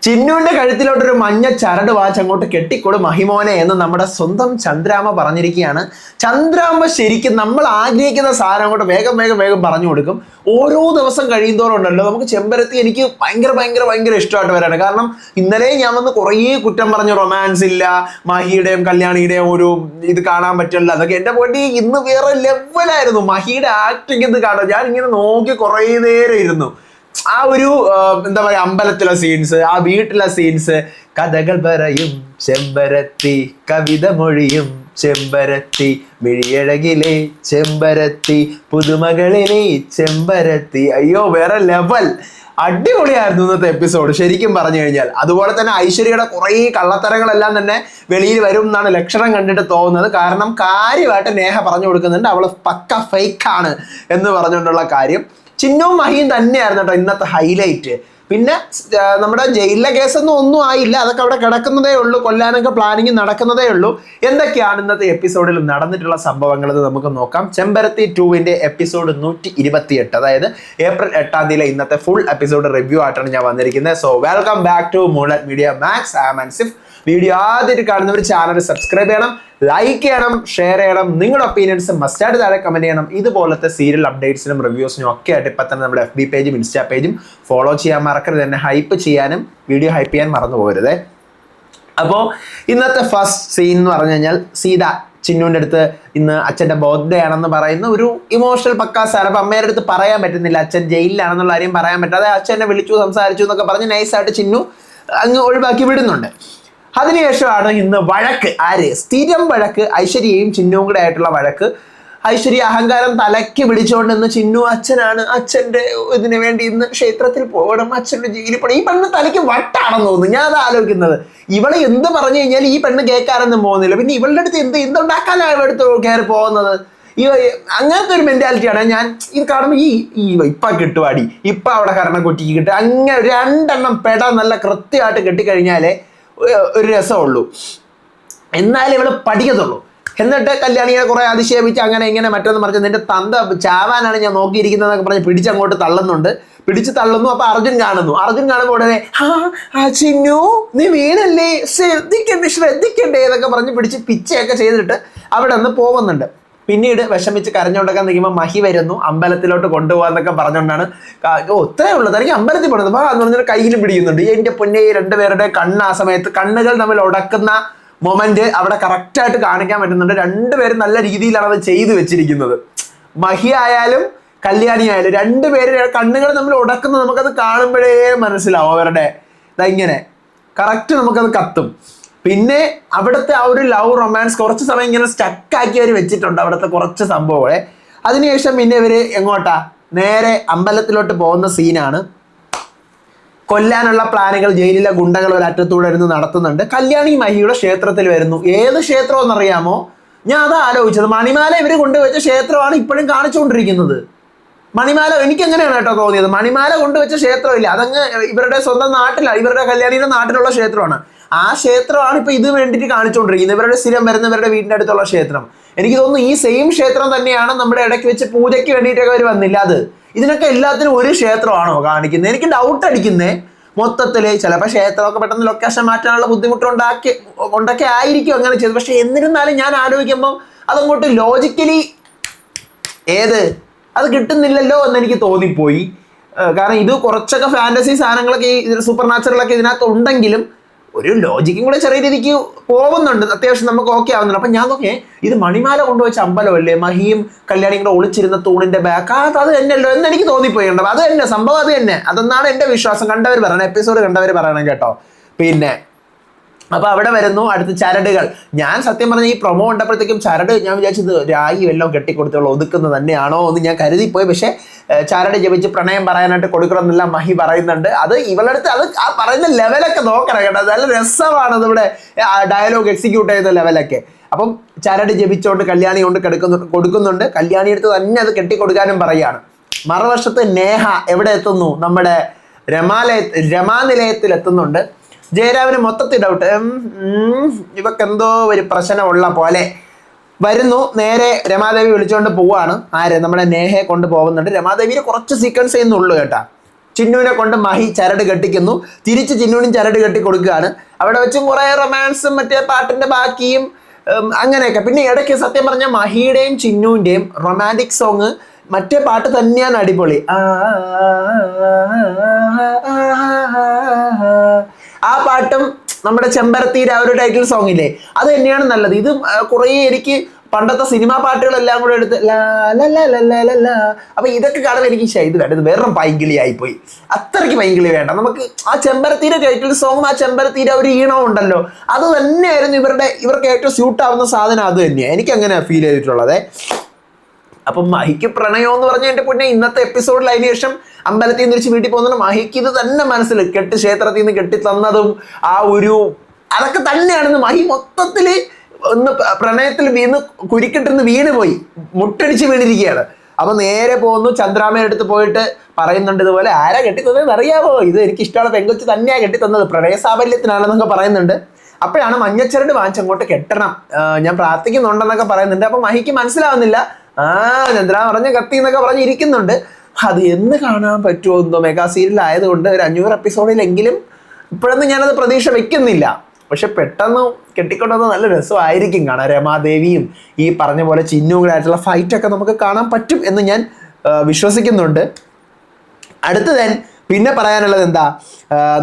ചിന്നുവിന്റെ കഴുത്തിലോട്ടൊരു മഞ്ഞ ചരട് വാച്ച് അങ്ങോട്ട് കെട്ടിക്കൊടു മഹിമോനെ എന്ന് നമ്മുടെ സ്വന്തം ചന്ദ്രാമ്മ പറഞ്ഞിരിക്കുകയാണ്. ചന്ദ്രാമ്മ ശരിക്കും നമ്മൾ ആഗ്രഹിക്കുന്ന സാധനം അങ്ങോട്ട് വേഗം വേഗം വേഗം പറഞ്ഞു കൊടുക്കും. ഓരോ ദിവസം കഴിയുന്തോറും ഉണ്ടല്ലോ നമുക്ക് ചെമ്പരത്തി എനിക്ക് ഭയങ്കര ഭയങ്കര ഭയങ്കര ഇഷ്ടമായിട്ട് വരാണ്. കാരണം ഇന്നലെ ഞാൻ വന്ന് കുറേ കുറ്റം പറഞ്ഞു, റൊമാൻസ് ഇല്ല, മഹിയുടെയും കല്യാണിയുടെയും ഒരു ഇത് കാണാൻ പറ്റില്ല അതൊക്കെ. എൻ്റെ പോയിട്ട് ഇന്ന് വേറെ ലെവലായിരുന്നു മഹിയുടെ ആക്ടിങ്. ഇത് കാണാം, ഞാൻ ഇങ്ങനെ നോക്കി കുറേ നേരം ഇരുന്നു. ആ ഒരു എന്താ പറയാ അമ്പലത്തിലെ സീൻസ്, ആ വീട്ടിലെ സീൻസ്, കഥകൾ പറയും ചെമ്പരത്തി, കവിത മൊഴിയും ചെമ്പരത്തി, മിഴിയഴകിലെ ചെമ്പരത്തി, പുതുമകളിലെ ചെമ്പരത്തി. അയ്യോ വേറെ ലെവൽ, അടിപൊളിയായിരുന്നു ഇന്നത്തെ എപ്പിസോഡ് ശരിക്കും പറഞ്ഞു കഴിഞ്ഞാൽ. അതുപോലെ തന്നെ ഐശ്വര്യയുടെ കുറേ കള്ളത്തരങ്ങളെല്ലാം തന്നെ വെളിയിൽ വരും എന്നാണ് ലക്ഷണം കണ്ടിട്ട് തോന്നുന്നത്. കാരണം കാര്യമായിട്ട് നേഹ പറഞ്ഞു കൊടുക്കുന്നുണ്ട് അവൾ പക്ക ഫേക്കാണ് എന്ന് പറഞ്ഞുകൊണ്ടുള്ള കാര്യം. ചിന്നുവും മഹിയും തന്നെയായിരുന്നു കേട്ടോ ഇന്നത്തെ ഹൈലൈറ്റ്. പിന്നെ നമ്മുടെ ജയിലിലെ കേസൊന്നും ഒന്നും ആയില്ല, അതൊക്കെ അവിടെ കിടക്കുന്നതേ ഉള്ളൂ, കൊല്ലാനൊക്കെ പ്ലാനിങ് നടക്കുന്നതേ ഉള്ളൂ. എന്തൊക്കെയാണ് ഇന്നത്തെ എപ്പിസോഡിൽ നടന്നിട്ടുള്ള സംഭവങ്ങൾ എന്ന് നമുക്ക് നോക്കാം. ചെമ്പരത്തി 2 എപ്പിസോഡ് 128, അതായത് ഏപ്രിൽ 8 തീയതിയിലെ ഇന്നത്തെ ഫുൾ എപ്പിസോഡ് റിവ്യൂ ആയിട്ടാണ് ഞാൻ വന്നിരിക്കുന്നത്. So welcome back to Moonlight Media Max. I am Ansif. Video ആദ്യമായിട്ട് കാണുന്നവർ ചാനൽ സബ്സ്ക്രൈബ് ചെയ്യണം, ലൈക്ക് ചെയ്യണം, ഷെയർ ചെയ്യണം. നിങ്ങളുടെ ഒപ്പീനിയൻസ് മസ്റ്റായിട്ട് താഴെ കമന്റ് ചെയ്യണം. ഇതുപോലത്തെ സീരിയൽ അപ്ഡേറ്റ്സിനും റിവ്യൂസിനും ഒക്കെ ആയിട്ട് ഇപ്പം തന്നെ നമ്മുടെ FB പേജും ഇൻസ്റ്റാ പേജും ഫോളോ ചെയ്യാൻ മറക്കരുത്. തന്നെ ഹൈപ്പ് ചെയ്യാനും വീഡിയോ ഹൈപ്പ് ചെയ്യാൻ മറന്നു പോകരുത്. അപ്പോൾ ഇന്നത്തെ ഫസ്റ്റ് സീൻ എന്ന് പറഞ്ഞു കഴിഞ്ഞാൽ സീത ചിന്നുവിൻ്റെ അടുത്ത് ഇന്ന് അച്ഛൻ്റെ ബർത്ത്ഡേ ആണെന്ന് പറയുന്ന ഒരു ഇമോഷണൽ പക്കാസാണ്. അപ്പം അമ്മയുടെ അടുത്ത് പറയാൻ പറ്റുന്നില്ല, അച്ഛൻ ജയിലിലാണെന്നുള്ള കാര്യം പറയാൻ പറ്റാതെ അച്ഛനെ വിളിച്ചു സംസാരിച്ചു എന്നൊക്കെ പറഞ്ഞ് നൈസായിട്ട് ചിന്നു അങ്ങ് ഒഴിവാക്കി വിടുന്നുണ്ട്. അതിനുശേഷമാണ് ഇന്ന് വഴക്ക്, സ്ഥിരം വഴക്ക്, ഐശ്വര്യയും ചിന്നുവും കൂടെ ആയിട്ടുള്ള വഴക്ക്. ഐശ്വര്യ അഹങ്കാരം തലയ്ക്ക് പിടിച്ചുകൊണ്ട് ഇന്ന് ചിന്നു അച്ഛനാണ്, അച്ഛൻ്റെ ഇതിനു വേണ്ടി ഇന്ന് ക്ഷേത്രത്തിൽ പോകണം, അച്ഛൻ്റെ ജയിലിൽ പോകണം. ഈ പെണ്ണ് തലയ്ക്ക് വട്ടാണെന്ന് തോന്നുന്നു. ഞാൻ അത് ആലോചിക്കുന്നത്, ഇവളെ എന്ത് പറഞ്ഞു കഴിഞ്ഞാൽ ഈ പെണ്ണ് കേൾക്കാറൊന്നും പോകുന്നില്ല. പിന്നെ ഇവളുടെ അടുത്ത് എന്തുണ്ടാക്കാനാണ് ഇവളുടെ അടുത്ത് കയറി പോകുന്നത്? അങ്ങനത്തെ ഒരു മെന്റാലിറ്റിയാണ് ഞാൻ ഇത് കാണുമ്പോൾ ഇപ്പൊ കിട്ടുവാടി, ഇപ്പൊ അവിടെ കരണക്കുറ്റിക്ക് കിട്ടും, അങ്ങനെ 2 എണ്ണം പെട നല്ല കൃത്യമായിട്ട് കെട്ടിക്കഴിഞ്ഞാലേ ഒരു രസമുള്ളൂ, എന്നാലും ഇവള് പഠിക്കത്തുള്ളൂ. എന്നിട്ട് കല്യാണിയെ കുറെ അതിശയിപ്പിച്ച് അങ്ങനെ ഇങ്ങനെ മറ്റൊന്ന് മറിച്ച് നിന്റെ തന്ത ചാവാനാണ് ഞാൻ നോക്കിയിരിക്കുന്നതൊക്കെ പറഞ്ഞ് പിടിച്ചങ്ങോട്ട് തള്ളുന്നുണ്ട്. പിടിച്ച് തള്ളുന്നു. അപ്പൊ അർജുൻ കാണുമ്പോൾ ഉടനെ ചിന്നു നീ വീണല്ലേ, ശ്രദ്ധിക്കണ്ടേ എന്നൊക്കെ പറഞ്ഞ് പിടിച്ച് പിച്ചയൊക്കെ ചെയ്തിട്ട് അവിടെ നിന്ന് പോകുന്നുണ്ട്. പിന്നീട് വിഷമിച്ച് കരഞ്ഞുകൊണ്ടൊക്കെ നിൽക്കുമ്പോൾ മഹി വരുന്നു, അമ്പലത്തിലോട്ട് കൊണ്ടുപോകാന്നൊക്കെ പറഞ്ഞുകൊണ്ടാണ്. ഇത്രയേ ഉള്ളൂ, തനിക്ക് അമ്പലത്തിൽ പോകണത് എന്ന് പറഞ്ഞാൽ കയ്യിൽ പിടിക്കുന്നുണ്ട്. എൻ്റെ പൊന്നെ, 2 പേരുടെ കണ്ണ് ആ സമയത്ത് കണ്ണുകൾ തമ്മിൽ ഉടക്കുന്ന മൊമെന്റ് അവിടെ കറക്റ്റായിട്ട് കാണിക്കാൻ പറ്റുന്നുണ്ട്. 2 പേരും നല്ല രീതിയിലാണ് അത് ചെയ്തു വെച്ചിരിക്കുന്നത്. മഹി ആയാലും കല്യാണി ആയാലും 2 പേര് കണ്ണുകൾ തമ്മിൽ ഉടക്കുന്നത് നമുക്കത് കാണുമ്പോഴേ മനസ്സിലാവും. അവരുടെ ഇങ്ങനെ കറക്റ്റ് നമുക്കത് കത്തും. പിന്നെ അവിടുത്തെ ആ ഒരു ലവ് റൊമാൻസ് കുറച്ച് സമയം ഇങ്ങനെ സ്റ്റക്കാക്കി അവർ വെച്ചിട്ടുണ്ട്, അവിടുത്തെ കുറച്ച് സംഭവങ്ങളെ. അതിനുശേഷം പിന്നെ ഇവര് എങ്ങോട്ടാ, നേരെ അമ്പലത്തിലോട്ട് പോകുന്ന സീനാണ്. കൊല്ലാനുള്ള പ്ലാനുകൾ ജയിലിലെ ഗുണ്ടകൾ ഒരറ്റത്തൂടെ ഇരുന്ന് നടത്തുന്നുണ്ട്. കല്യാണി മഹിയുടെ ക്ഷേത്രത്തിൽ വരുന്നു. ഏത് ക്ഷേത്രം എന്നറിയാമോ? ഞാൻ അത് ആലോചിച്ചത്. മണിമാല ഇവർ കൊണ്ടുവച്ച ക്ഷേത്രമാണ് ഇപ്പോഴും കാണിച്ചുകൊണ്ടിരിക്കുന്നത്. മണിമാല എനിക്ക് എങ്ങനെയാണ് കേട്ടോ തോന്നിയത്, മണിമാല കൊണ്ടുവച്ച ക്ഷേത്രമില്ല, അതങ്ങ് ഇവരുടെ സ്വന്തം നാട്ടിലാണ്, ഇവരുടെ കല്യാണിയുടെ നാട്ടിലുള്ള ക്ഷേത്രമാണ്. ആ ക്ഷേത്രമാണ് ഇപ്പൊ ഇത് വേണ്ടിയിട്ട് കാണിച്ചുകൊണ്ടിരിക്കുന്നത്. ഇവരുടെ സ്ഥിരം വരുന്നവരുടെ വീടിന്റെ അടുത്തുള്ള ക്ഷേത്രം. എനിക്ക് തോന്നുന്നു ഈ സെയിം ക്ഷേത്രം തന്നെയാണ് നമ്മുടെ ഇടയ്ക്ക് വെച്ച് പൂജയ്ക്ക് വേണ്ടിയിട്ടൊക്കെ അവർ വന്നില്ല. ഇതിനൊക്കെ എല്ലാത്തിനും ഒരു ക്ഷേത്രമാണോ കാണിക്കുന്നത്? എനിക്ക് ഡൗട്ട് അടിക്കുന്നേ മൊത്തത്തില്. ചിലപ്പോൾ ക്ഷേത്രമൊക്കെ പെട്ടെന്ന് ലൊക്കേഷൻ മാറ്റാനുള്ള ബുദ്ധിമുട്ടുണ്ടാക്കി ആയിരിക്കും അങ്ങനെ ചെയ്തത്. പക്ഷെ എന്നിരുന്നാലും ഞാൻ ആലോചിക്കുമ്പോൾ അതങ്ങോട്ട് ലോജിക്കലി അത് കിട്ടുന്നില്ലല്ലോ എന്ന് എനിക്ക് തോന്നിപ്പോയി. കാരണം ഇത് കുറച്ചൊക്കെ ഫാന്റസി സാധനങ്ങളൊക്കെ സൂപ്പർ നാച്ചുറലൊക്കെ ഇതിനകത്ത് ഉണ്ടെങ്കിലും ഒരു ലോജിക്കും കൂടെ ചെറിയ രീതിക്ക് പോകുന്നുണ്ട്, അത്യാവശ്യം നമുക്ക് ഓക്കെ ആവുന്നുണ്ട്. അപ്പം ഞാൻ നോക്കിയേ, ഇത് മണിമാല കൊണ്ടുവച്ച അമ്പലമല്ലേ, മഹിയും കല്യാണിയും കൂടെ ഒളിച്ചിരുന്ന തൂണിന്റെ ബാക്ക്, അത് തന്നെയല്ലോ എന്ന് എനിക്ക് തോന്നിപ്പോയിട്ടുണ്ട്. അത് തന്നെ സംഭവം, അത് തന്നെ, അതെന്നാണ് എൻ്റെ വിശ്വാസം. കണ്ടവർ പറയണം, എപ്പിസോഡ് കണ്ടവർ പറയണം കേട്ടോ. പിന്നെ അപ്പൊ അവിടെ വരുന്നു അടുത്ത ചരടുകൾ. ഞാൻ സത്യം പറഞ്ഞ ഈ പ്രൊമോ കണ്ടപ്പോഴത്തേക്കും ചരട് ഞാൻ വിചാരിച്ചത് രായി എല്ലാം കെട്ടിക്കൊടുത്തുള്ള ഒതുക്കുന്നത് തന്നെയാണോ എന്ന് ഞാൻ കരുതിപ്പോയി. പക്ഷെ ചരട് ജപിച്ച് പ്രണയം പറയാനായിട്ട് കൊടുക്കണമെന്നെല്ലാം മഹി പറയുന്നുണ്ട്. അത് ഇവളടുത്ത് അത് ആ പറയുന്ന ലെവലൊക്കെ നോക്കണം കേട്ടോ, നല്ല രസമാണ് ഇവിടെ ഡയലോഗ് എക്സിക്യൂട്ട് ചെയ്യുന്ന ലെവലൊക്കെ. അപ്പം ചരട് ജപിച്ചുകൊണ്ട് കല്യാണി കൊണ്ട് കൊടുക്കുന്നുണ്ട്. കല്യാണി അടുത്ത് തന്നെ അത് കെട്ടിക്കൊടുക്കാനും പറയുകയാണ്. മറുവശത്ത് നേഹ എവിടെ എത്തുന്നു, നമ്മുടെ രമാനിലയത്തിൽ എത്തുന്നുണ്ട്. ജയരാവിന് മൊത്തത്തിൽ ഡൗട്ട്, ഇവക്കെന്തോ ഒരു പ്രശ്നമുള്ള പോലെ വരുന്നു. നേരെ രമാദേവി വിളിച്ചുകൊണ്ട് പോവാണ്. നമ്മുടെ നേഹയെ കൊണ്ട് പോകുന്നുണ്ട്. രമാദേവിയെ കുറച്ച് സീക്വൻസ് ചെയ്യുന്നുള്ളൂ കേട്ടാ. ചിന്നുവിനെ കൊണ്ട് മഹി ചരട് കെട്ടിക്കുന്നു, തിരിച്ച് ചിന്നുവിനും ചരട് കെട്ടി കൊടുക്കുകയാണ്. അവിടെ വെച്ചും കുറേ റൊമാൻസും മറ്റേ പാട്ടിന്റെ ബാക്കിയും അങ്ങനെയൊക്കെ. പിന്നെ ഇടയ്ക്ക് സത്യം പറഞ്ഞാൽ മഹിയുടെയും ചിന്നുവിൻ്റെയും റൊമാൻറ്റിക് സോങ് മറ്റേ പാട്ട് തന്നെയാണ് അടിപൊളി. ആ പാട്ടും നമ്മുടെ ചെമ്പരത്തിയുടെ ആ ഒരു ടൈറ്റിൽ സോങ് ഇല്ലേ, അത് തന്നെയാണ് നല്ലത്. ഇത് കുറേ എനിക്ക് പണ്ടത്തെ സിനിമാ പാട്ടുകളെല്ലാം കൂടെ എടുത്ത് അപ്പൊ ഇതൊക്കെ കാണുമ്പോൾ എനിക്ക് ഇത് വേണ്ട, ഇത് വേറെ പൈങ്കിളിയായി പോയി. അത്രയ്ക്ക് പൈങ്കിളി വേണ്ട നമുക്ക്. ആ ചെമ്പരത്തിയുടെ ടൈറ്റിൽ സോങ്ങും ആ ചെമ്പരത്തിയുടെ ഒരു ഈണവും ഉണ്ടല്ലോ, അത് തന്നെയായിരുന്നു ഇവർക്ക് ഏറ്റവും സ്യൂട്ട് ആവുന്ന സാധനം. അത് തന്നെയാണ് എനിക്ക് അങ്ങനെ ഫീൽ ചെയ്തിട്ടുള്ളത്. അപ്പം മഹിക്ക് പ്രണയം എന്ന് പറഞ്ഞ എൻ്റെ പൊന്നെ ഇന്നത്തെ എപ്പിസോഡിൽ അതിന് ശേഷം അമ്പലത്തിൽ നിന്ന് തിരിച്ച് വീട്ടിൽ പോകുന്നത് മഹിക്ക് ഇത് തന്നെ മനസ്സിൽ കെട്ട് ക്ഷേത്രത്തിൽ നിന്ന് കെട്ടി തന്നതും ആ ഒരു അതൊക്കെ തന്നെയാണെന്ന് മഹി മൊത്തത്തിൽ ഒന്ന് പ്രണയത്തിൽ കുരിക്കിട്ടിരുന്ന് വീണ് പോയി, മുട്ടടിച്ച് വീണിരിക്കുകയാണ്. അപ്പൊ നേരെ പോകുന്നു, ചന്ദ്രാമയുടെ അടുത്ത് പോയിട്ട് പറയുന്നുണ്ട് ഇതുപോലെ ആരാ കെട്ടിത്തന്നതെന്ന് അറിയാമോ, ഇത് എനിക്ക് ഇഷ്ടമുള്ള പെങ്കൊച്ച് തന്നെയാണ് കെട്ടിത്തന്നത്, പ്രണയ സാഫല്യത്തിനാണെന്നൊക്കെ പറയുന്നുണ്ട്. അപ്പോഴാണ് മഞ്ഞച്ചരട് വാങ്ങിച്ചങ്ങോട്ട് കെട്ടണം, ഞാൻ പ്രാർത്ഥിക്കുന്നുണ്ടെന്നൊക്കെ പറയുന്നുണ്ട്. അപ്പൊ മഹിക്ക് മനസ്സിലാവുന്നില്ല, ചന്ദ്ര പറഞ്ഞ കത്തി എന്നൊക്കെ പറഞ്ഞിരിക്കുന്നുണ്ട്. അത് എന്ന് കാണാൻ പറ്റുമോ എന്തോ, മെഗാ സീരിയൽ ആയതുകൊണ്ട് ഒരു 500 എപ്പിസോഡിലെങ്കിലും ഇപ്പോഴൊന്നും ഞാനത് പ്രതീക്ഷ വെക്കുന്നില്ല. പക്ഷെ പെട്ടെന്ന് കെട്ടിക്കൊണ്ടുവന്ന നല്ല രസമായിരിക്കും കാണാൻ. രമാദേവിയും ഈ പറഞ്ഞ പോലെ ചിന്നുകളായിട്ടുള്ള ഫൈറ്റൊക്കെ നമുക്ക് കാണാൻ പറ്റും എന്ന് ഞാൻ വിശ്വസിക്കുന്നുണ്ട്. അടുത്തത് പിന്നെ പറയാനുള്ളത് എന്താ,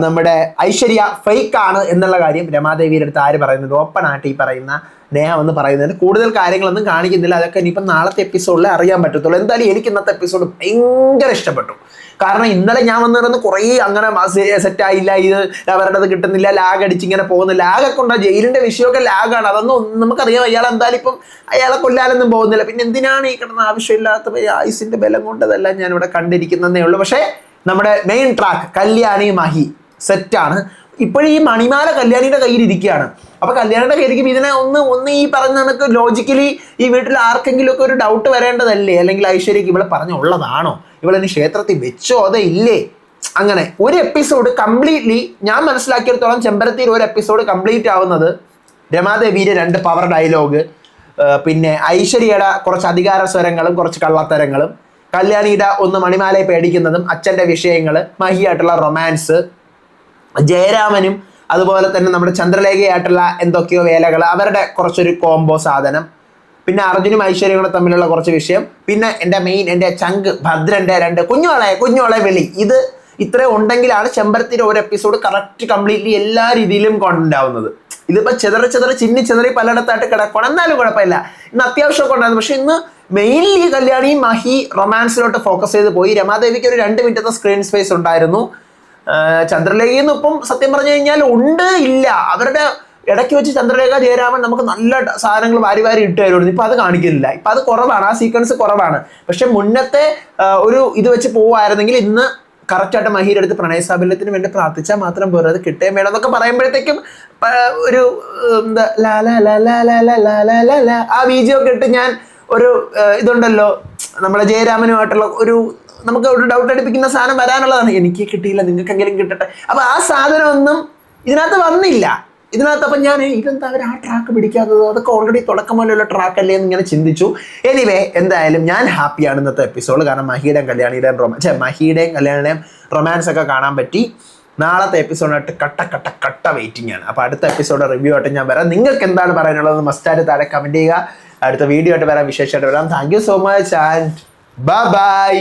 നമ്മുടെ ഐശ്വര്യ ഫേക്ക് ആണ് എന്നുള്ള കാര്യം രമാദേവിയുടെ അടുത്ത് ആര് പറയുന്നുണ്ട്, ഓപ്പൺ ആയിട്ട് ഈ പറയുന്ന നേഹ എന്ന് പറയുന്നത്. കൂടുതൽ കാര്യങ്ങളൊന്നും കാണിക്കുന്നില്ല, അതൊക്കെ ഇനിയിപ്പം നാളത്തെ എപ്പിസോഡിൽ അറിയാൻ പറ്റത്തുള്ളൂ. എന്തായാലും എനിക്ക് ഇന്നത്തെ എപ്പിസോഡ് ഭയങ്കര ഇഷ്ടപ്പെട്ടു. കാരണം ഇന്നലെ ഞാൻ വന്നിരുന്ന് കുറേ അങ്ങനെ സെറ്റായില്ല, ഇത് അവരുടേത് കിട്ടുന്നില്ല, ലാഗ് അടിച്ച് ഇങ്ങനെ പോകുന്നു. ലാഗൊക്കെ ഉണ്ടാകും, ജയിലിന്റെ വിഷയമൊക്കെ ലാഗാണ്, അതൊന്നും നമുക്കറിയാം. അയാൾ എന്തായാലും ഇപ്പം അയാളെ കൊല്ലാനൊന്നും പോകുന്നില്ല, പിന്നെ എന്തിനാണ് ഈ കിടന്ന ആവശ്യമില്ലാത്ത ആയുസിന്റെ ബലം കൊണ്ടതെല്ലാം ഞാൻ ഇവിടെ കണ്ടിരിക്കുന്നതേ ഉള്ളൂ. പക്ഷേ നമ്മുടെ മെയിൻ ട്രാക്ക് കല്യാണി മഹി സെറ്റാണ്. ഇപ്പോഴും ഈ മണിമാല കല്യാണിയുടെ കയ്യിൽ ഇരിക്കുകയാണ്. അപ്പൊ കല്യാണിയുടെ കയ്യിലിരിക്കും ഇതിനെ ഒന്ന് ഈ പറഞ്ഞ നമുക്ക് ലോജിക്കലി ഈ വീട്ടിൽ ആർക്കെങ്കിലും ഒക്കെ ഒരു ഡൗട്ട് വരേണ്ടതല്ലേ, അല്ലെങ്കിൽ ഐശ്വര്യക്ക് ഇവളെ പറഞ്ഞുള്ളതാണോ, ഇവളെന്നെ ക്ഷേത്രത്തിൽ വെച്ചോ അതേ ഇല്ലേ. അങ്ങനെ ഒരു എപ്പിസോഡ് കംപ്ലീറ്റ്ലി ഞാൻ മനസ്സിലാക്കിയെടുത്തോളം ചെമ്പരത്തിയിൽ ഒരു എപ്പിസോഡ് കംപ്ലീറ്റ് ആവുന്നത് രമാദേവിയുടെ 2 പവർ ഡയലോഗ്, പിന്നെ ഐശ്വര്യയുടെ കുറച്ച് അധികാര സ്വരങ്ങളും കുറച്ച് കള്ളത്തരങ്ങളും, കല്യാണിയുടെ ഒന്ന് മണിമാലയെ പേടിക്കുന്നതും, അച്ഛൻ്റെ വിഷയങ്ങൾ, മഹിയായിട്ടുള്ള റൊമാൻസ്, ജയരാമനും അതുപോലെ തന്നെ നമ്മുടെ ചന്ദ്രലേഖയായിട്ടുള്ള എന്തൊക്കെയോ വേലകൾ, അവരുടെ കുറച്ചൊരു കോംബോ സാധനം, പിന്നെ അർജുനും ഐശ്വര്യങ്ങളും തമ്മിലുള്ള കുറച്ച് വിഷയം, പിന്നെ എൻ്റെ ചങ്ക് ഭദ്രൻ്റെ 2 കുഞ്ഞോളെ വിളി. ഇത് ഇത്രയും ഉണ്ടെങ്കിലാണ് ചെമ്പരത്തിൻ്റെ ഒരു എപ്പിസോഡ് കറക്റ്റ് കംപ്ലീറ്റ്ലി എല്ലാ രീതിയിലും കൊണ്ടുണ്ടാവുന്നത്. ഇതിപ്പോൾ ചിതറി പലയിടത്തായിട്ട് കിടക്കണം, എന്നാലും കുഴപ്പമില്ല. ഇന്ന് അത്യാവശ്യമൊക്കെ ഉണ്ടായിരുന്നു. പക്ഷെ ഇന്ന് മെയിൻലി കല്യാണി മഹി റൊമാൻസിലോട്ട് ഫോക്കസ് ചെയ്ത് പോയി. രമാദേവിക്ക് ഒരു 2 മിനിറ്റത്തെ സ്ക്രീൻ സ്പേസ് ഉണ്ടായിരുന്നു. ചന്ദ്രലേഖയിൽ ഇപ്പം സത്യം പറഞ്ഞു കഴിഞ്ഞാൽ ഉണ്ട് ഇല്ല, അവരുടെ ഇടയ്ക്ക് വെച്ച് ചന്ദ്രലേഖ ജയരാമൻ നമുക്ക് നല്ല സാധനങ്ങൾ വാരി ഇട്ട് തരുമായിരുന്നു. ഇപ്പം അത് കാണിക്കുന്നില്ല, ഇപ്പം അത് കുറവാണ്, ആ സീക്വൻസ് കുറവാണ്. പക്ഷെ മുന്നത്തെ ഒരു ഇത് വെച്ച് പോവായിരുന്നെങ്കിൽ ഇന്ന് കറക്റ്റായിട്ട് മഹിയുടെ അടുത്ത് പ്രണയ സാഫല്യത്തിന് വേണ്ടി പ്രാർത്ഥിച്ചാൽ മാത്രം പോരാ, അത് കിട്ടുകയും വേണം എന്നൊക്കെ പറയുമ്പോഴത്തേക്കും ഒരു എന്താ ആ ബീജിയൊക്കെ ഇട്ട് ഞാൻ ഒരു ഇതുണ്ടല്ലോ നമ്മുടെ ജയരാമനുമായിട്ടുള്ള ഒരു നമുക്ക് ഒരു ഡൗട്ട് അടിപ്പിക്കുന്ന സാധനം വരാനുള്ളതാണ്. എനിക്ക് കിട്ടിയില്ല, നിങ്ങൾക്കെങ്കിലും കിട്ടട്ടെ. അപ്പൊ ആ സാധനമൊന്നും ഇതിനകത്ത് വന്നില്ല. അപ്പം ഞാൻ ഇതെന്താ അവർ ആ ട്രാക്ക് പിടിക്കാത്തത്, അതൊക്കെ ഓൾറെഡി തുടക്കം പോലെയുള്ള ട്രാക്ക് അല്ലേ എന്ന് ഇങ്ങനെ ചിന്തിച്ചു. എനിവേ എന്തായാലും ഞാൻ ഹാപ്പിയാണ് ഇന്നത്തെ എപ്പിസോഡ്. കാരണം മഹിയുടെയും കല്യാണിയുടെയും റൊമാൻസ് ഒക്കെ കാണാൻ പറ്റി. നാളത്തെ എപ്പിസോഡായിട്ട് കട്ട വെയിറ്റിംഗ് ആണ്. അപ്പോൾ അടുത്ത എപ്പിസോഡ് റിവ്യൂ ആയിട്ട് ഞാൻ വരാം. നിങ്ങൾക്ക് എന്താണ് പറയാനുള്ളത് മസ്റ്റായിട്ട് താഴെ കമൻറ്റ് ചെയ്യുക. അടുത്ത വീഡിയോ ആയിട്ട് വരാം, വിശേഷമായിട്ട് വരാം. Thank you so much and by.